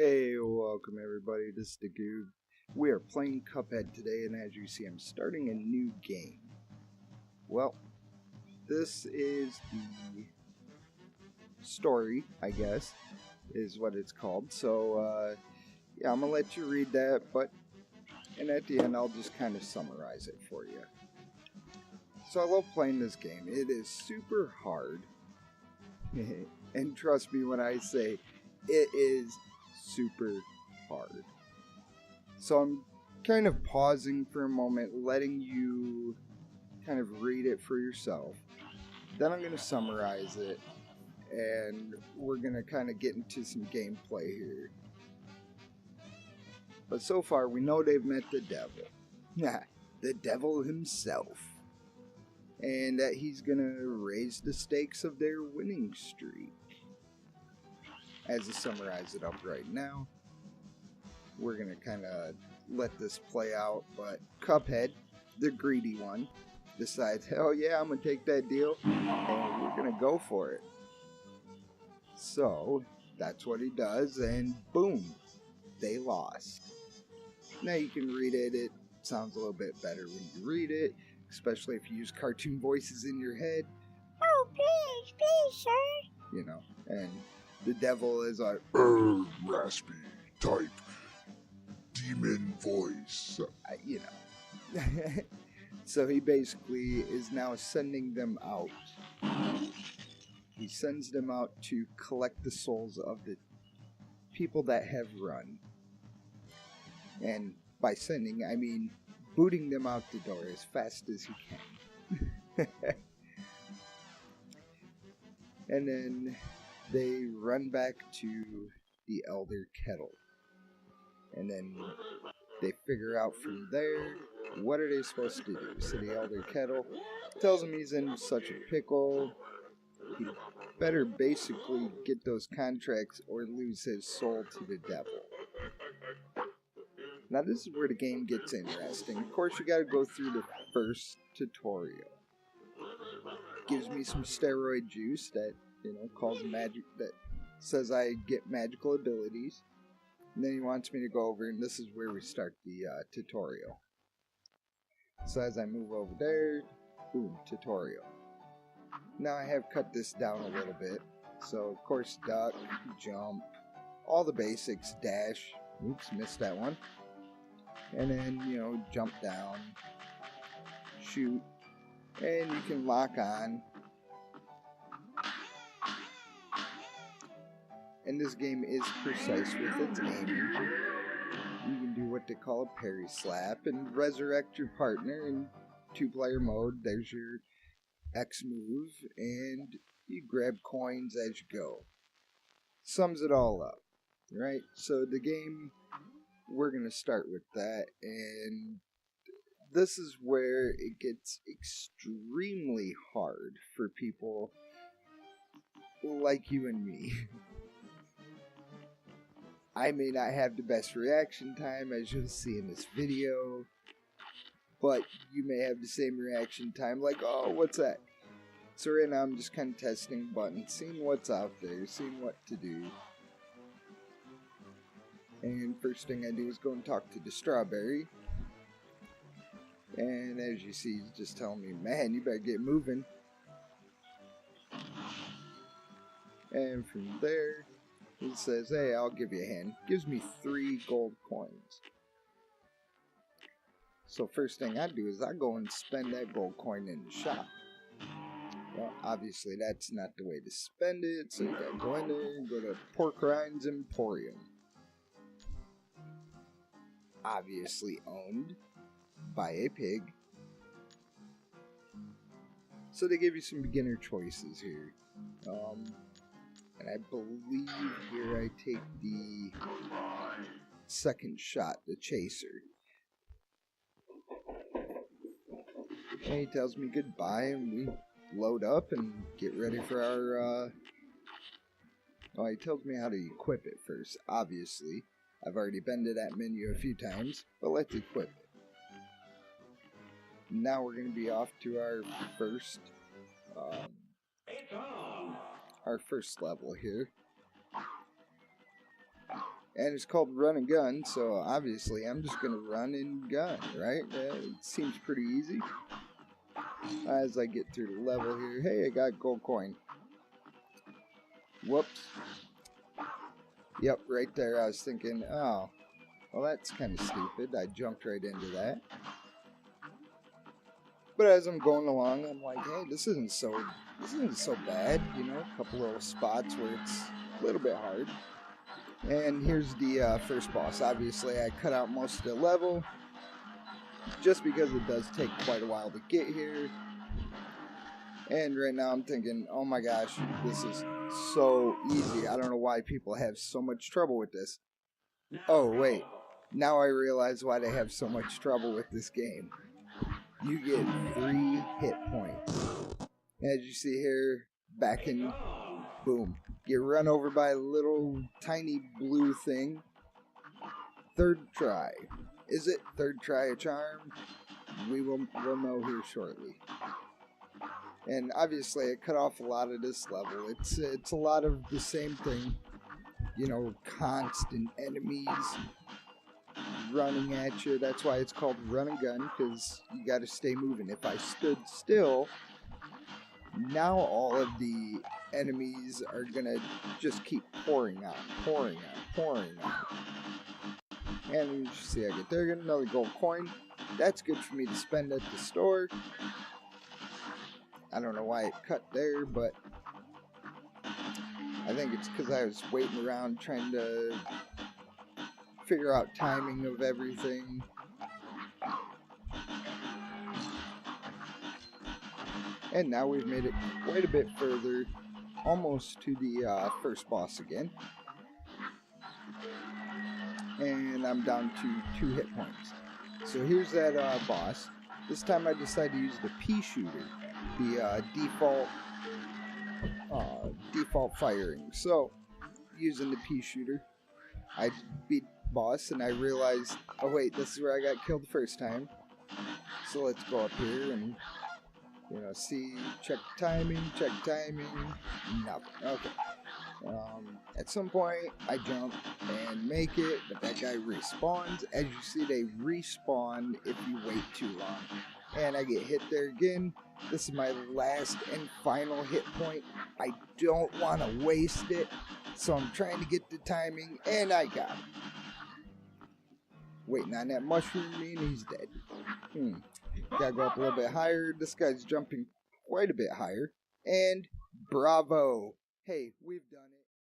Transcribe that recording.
Hey, welcome everybody, this is the Goob. We are playing Cuphead today, and as you see, I'm starting a new game. Well, this is the story, I guess, is what it's called. So, yeah, I'm gonna let you read that, and at the end, I'll just kind of summarize it for you. So I love playing this game. It is super hard, and trust me when I say it is super hard. So I'm kind of pausing for a moment, letting you kind of read it for yourself. Then I'm going to summarize it, and we're going to kind of get into some gameplay here. But so far, we know they've met the devil. The devil himself. And that he's going to raise the stakes of their winning streak. As I summarize it up right now, we're going to kind of let this play out, but Cuphead, the greedy one, decides, hell yeah, I'm going to take that deal, and we're going to go for it. So, that's what he does, and boom, they lost. Now you can read it, it sounds a little bit better when you read it, especially if you use cartoon voices in your head. Oh, please, sir. You know, and the devil is a raspy type demon voice. You know. So he basically is now sending them out. He sends them out to collect the souls of the people that have run. And by sending, I mean booting them out the door as fast as he can. And then they run back to the Elder Kettle. And then they figure out from there, what are they supposed to do? So the Elder Kettle tells him he's in such a pickle. He better basically get those contracts or lose his soul to the devil. Now this is where the game gets interesting. Of course, you gotta go through the first tutorial. Gives me some steroid juice that, calls magic, that says I get magical abilities. And then he wants me to go over, and this is where we start the tutorial. So as I move over there, boom, tutorial. Now I have cut this down a little bit. So of course, duck, jump, all the basics, dash, oops, missed that one. And then, jump down, shoot, and you can lock on. And this game is precise with its aiming. You can do what they call a parry slap and resurrect your partner in 2-player mode. There's your X move, and you grab coins as you go. Sums it all up, right? So the game, we're going to start with that, and this is where it gets extremely hard for people like you and me. I may not have the best reaction time, as you'll see in this video, but you may have the same reaction time, like, oh, what's that? So right now I'm just kind of testing buttons, seeing what's out there, seeing what to do. And first thing I do is go and talk to the strawberry. And as you see, he's just telling me, man, you better get moving. And from there, he says, hey, I'll give you a hand. Gives me 3 gold coins. So first thing I do is I go and spend that gold coin in the shop. Well, obviously that's not the way to spend it, so you gotta go in there and go to Pork Rinds Emporium. Obviously owned by a pig. So they give you some beginner choices here. And I believe here I take the second shot, the chaser. And he tells me goodbye, and we load up and get ready for our, well, he tells me how to equip it first, obviously. I've already been to that menu a few times, but let's equip it. Now we're going to be off to our first level here. And it's called Run and Gun, so obviously I'm just going to run and gun, right? It seems pretty easy. As I get through the level here, hey, I got gold coin. Whoops. Yep, right there I was thinking, oh, well that's kind of stupid. I jumped right into that. But as I'm going along, I'm like, hey, this isn't so bad, you know, a couple little spots where it's a little bit hard. And here's the first boss. Obviously, I cut out most of the level, just because it does take quite a while to get here. And right now I'm thinking, oh my gosh, this is so easy. I don't know why people have so much trouble with this. Oh wait, now I realize why they have so much trouble with this game. You get 3 hit points. As you see here, back in, boom. Get run over by a little tiny blue thing. Third try. Is it third try a charm? We'll know here shortly. And obviously I cut off a lot of this level. It's a lot of the same thing. You know, constant enemies running at you. That's why it's called Run and Gun, because you got to stay moving. If I stood still, now all of the enemies are gonna just keep pouring out. And you see, I get there, get another gold coin. That's good for me to spend at the store. I don't know why it cut there, but I think it's because I was waiting around trying to figure out timing of everything. And now we've made it quite a bit further, almost to the first boss again. And I'm down to 2 hit points. So here's that boss. This time I decided to use the pea shooter, the default firing. So using the pea shooter, I beat the boss, and I realized, oh wait, this is where I got killed the first time. So let's go up here and, you know, see, check timing, nothing. Okay. At some point, I jump and make it, but that guy respawns. As you see, they respawn if you wait too long. And I get hit there again. This is my last and final hit point. I don't want to waste it, so I'm trying to get the timing, and I got him. Waiting on that mushroom, and he's dead. Gotta go up a little bit higher. This guy's jumping quite a bit higher. And bravo! Hey, we've done it.